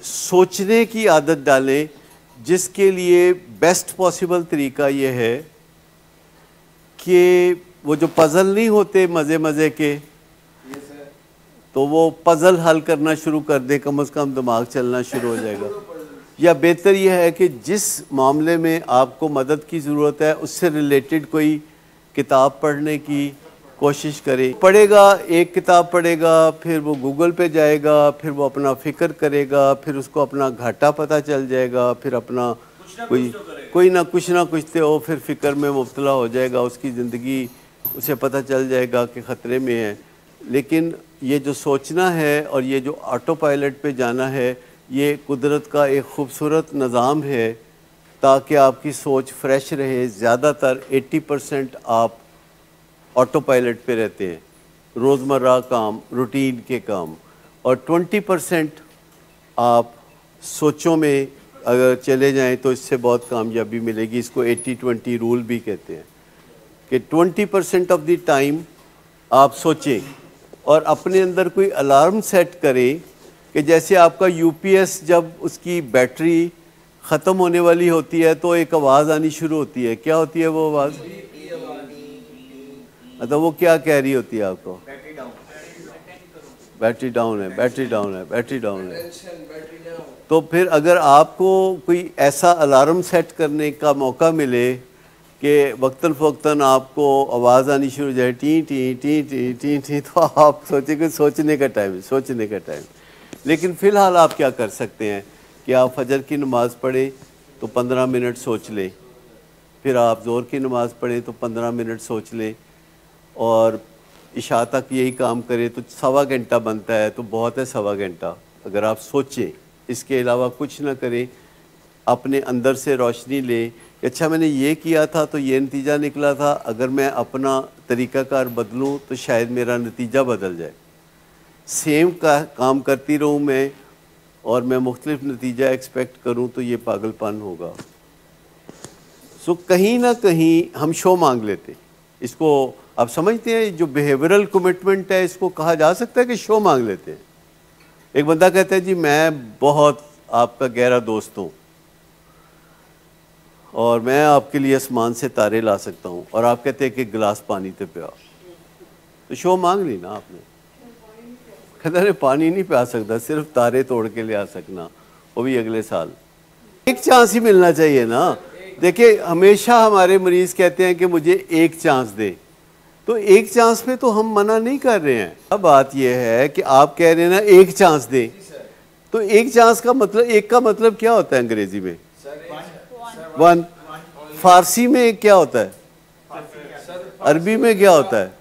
सोचने की आदत डालें, जिसके लिए बेस्ट पॉसिबल तरीका ये है कि वो जो पज़ल नहीं होते मज़े मज़े के, तो वो पज़ल हल करना शुरू कर दें, कम से कम दिमाग चलना शुरू हो जाएगा। या बेहतर यह है कि जिस मामले में आपको मदद की ज़रूरत है उससे रिलेटेड कोई किताब पढ़ने की कोशिश करें। पढ़ेगा, एक किताब पढ़ेगा, फिर वो गूगल पे जाएगा, फिर वो अपना फ़िक्र करेगा, फिर उसको अपना घाटा पता चल जाएगा, फिर अपना कोई ना कुछ तो फिर फ़िक्र में मुब्तला हो जाएगा, उसकी ज़िंदगी उसे पता चल जाएगा कि ख़तरे में है। लेकिन ये जो सोचना है और ये जो ऑटो पायलट पे जाना है, ये कुदरत का एक ख़ूबसूरत निज़ाम है ताकि आपकी सोच फ्रेश रहे। ज़्यादातर 80% आप ऑटो पायलट पे रहते हैं, रोज़मर्रा काम, रूटीन के काम, और 20% आप सोचों में अगर चले जाएं तो इससे बहुत कामयाबी मिलेगी। इसको 80-20 रूल भी कहते हैं कि 20% ऑफ द टाइम आप सोचें और अपने अंदर कोई अलार्म सेट करें कि जैसे आपका यूपीएस जब उसकी बैटरी ख़त्म होने वाली होती है तो एक आवाज़ आनी शुरू होती है। क्या होती है वो आवाज़? मतलब वो क्या कह रही होती है आपको? बैटरी डाउन है, बैटरी डाउन है, बैटरी डाउन है। तो फिर अगर आपको कोई ऐसा अलार्म सेट करने का मौका मिले कि वक्तन फ़वक्तन आपको आवाज़ आनी शुरू हो जाए, T T T T T T, तो आप सोचें कि सोचने का टाइम, सोचने का टाइम। लेकिन फ़िलहाल आप क्या कर सकते हैं कि आप फजर की नमाज़ पढ़ें तो 15 मिनट सोच लें, फिर आप ज़ोहर की नमाज़ पढ़ें तो 15 मिनट सोच लें, और इशा तक यही काम करें तो सवा घंटा बनता है, तो बहुत है सवा घंटा अगर आप सोचें। इसके अलावा कुछ ना करें, अपने अंदर से रोशनी लें कि अच्छा मैंने ये किया था तो ये नतीजा निकला था, अगर मैं अपना तरीक़ाकार बदलूँ तो शायद मेरा नतीजा बदल जाए। सेम का काम करती रहूँ मैं और मैं मुख्तलिफ नतीजा एक्सपेक्ट करूँ तो ये पागलपन होगा। सो कहीं ना कहीं हम शो मांग लेते, इसको आप समझते हैं, जो बिहेवियरल कमिटमेंट है इसको कहा जा सकता है कि शो मांग लेते हैं। एक बंदा कहता है जी मैं बहुत आपका गहरा दोस्त हूँ और मैं आपके लिए आसमान से तारे ला सकता हूँ, और आप कहते हैं कि गिलास पानी तो पिया, तो शो मांग ली ना आपने। कहता है पानी नहीं पिया सकता, सिर्फ तारे तोड़ के ले आ सकना, वो भी अगले साल। एक चांस ही मिलना चाहिए ना। देखिए हमेशा हमारे मरीज़ कहते हैं कि मुझे एक चांस दे, तो एक चांस पे तो हम मना नहीं कर रहे हैं। अब बात यह है कि आप कह रहे हैं ना एक चांस दे, तो एक चांस का मतलब, एक का मतलब क्या होता है अंग्रेजी में? वन। फारसी में क्या होता है? अरबी में क्या होता है?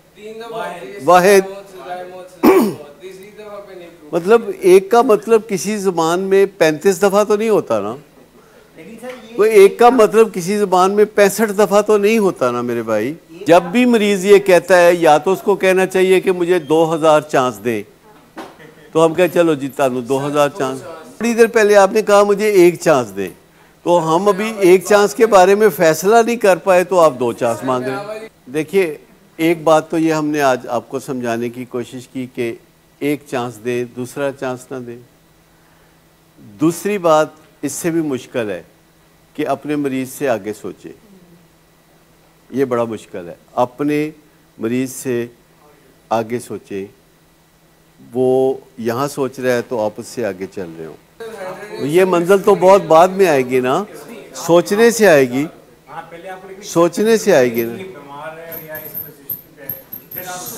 वाहिद। मतलब एक का मतलब किसी ज़बान में 35 दफ़ा तो नहीं होता ना, तो एक का मतलब किसी ज़बान में 65 दफ़ा तो नहीं होता ना मेरे भाई। जब भी मरीज़ ये कहता है, या तो उसको कहना चाहिए कि मुझे 2000 चांस दें, तो हम कहें चलो जी तानू 2000 चांस। थोड़ी देर पहले आपने कहा मुझे एक चांस दें, तो हम अभी एक चांस के बारे में फ़ैसला नहीं कर पाए तो आप 2 चांस मांग रहे हैं। देखिए एक बात तो ये हमने आज आपको समझाने की कोशिश की कि एक चांस दें, दूसरा चांस ना दें। दूसरी बात इससे भी मुश्किल है कि अपने मरीज़ से आगे सोचें। ये बड़ा मुश्किल है, अपने मरीज़ से आगे सोचें। वो यहाँ सोच रहा है तो आप उससे आगे चल रहे हो। ये मंजिल तो बहुत बाद में आएगी ना, सोचने से आएगी, सोचने से आएगी ना,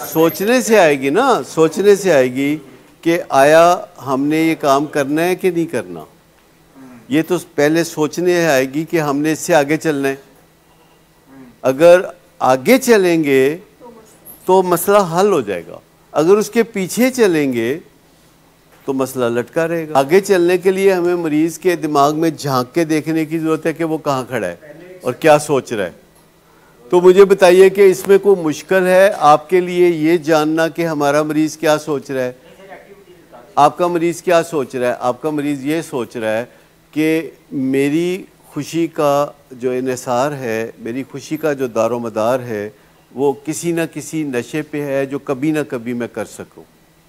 सोचने से आएगी ना, सोचने से आएगी कि आया हमने ये काम करना है कि नहीं करना। ये तो पहले सोचने आएगी कि हमने इससे आगे चलना है। अगर आगे चलेंगे तो मसला हल हो जाएगा, अगर उसके पीछे चलेंगे तो मसला लटका रहेगा। आगे चलने के लिए हमें मरीज़ के दिमाग में झांक के देखने की ज़रूरत है कि वो कहाँ खड़ा है और क्या सोच रहा है। तो मुझे बताइए कि इसमें कोई मुश्किल है आपके लिए ये जानना कि हमारा मरीज़ क्या सोच रहा है? आपका मरीज़ क्या सोच रहा है? आपका मरीज़ ये सोच रहा है कि मेरी खुशी का जो इन्हिसार है, मेरी खुशी का जो दारोमदार है, वो किसी न किसी नशे पे है जो कभी ना कभी मैं कर सकूं।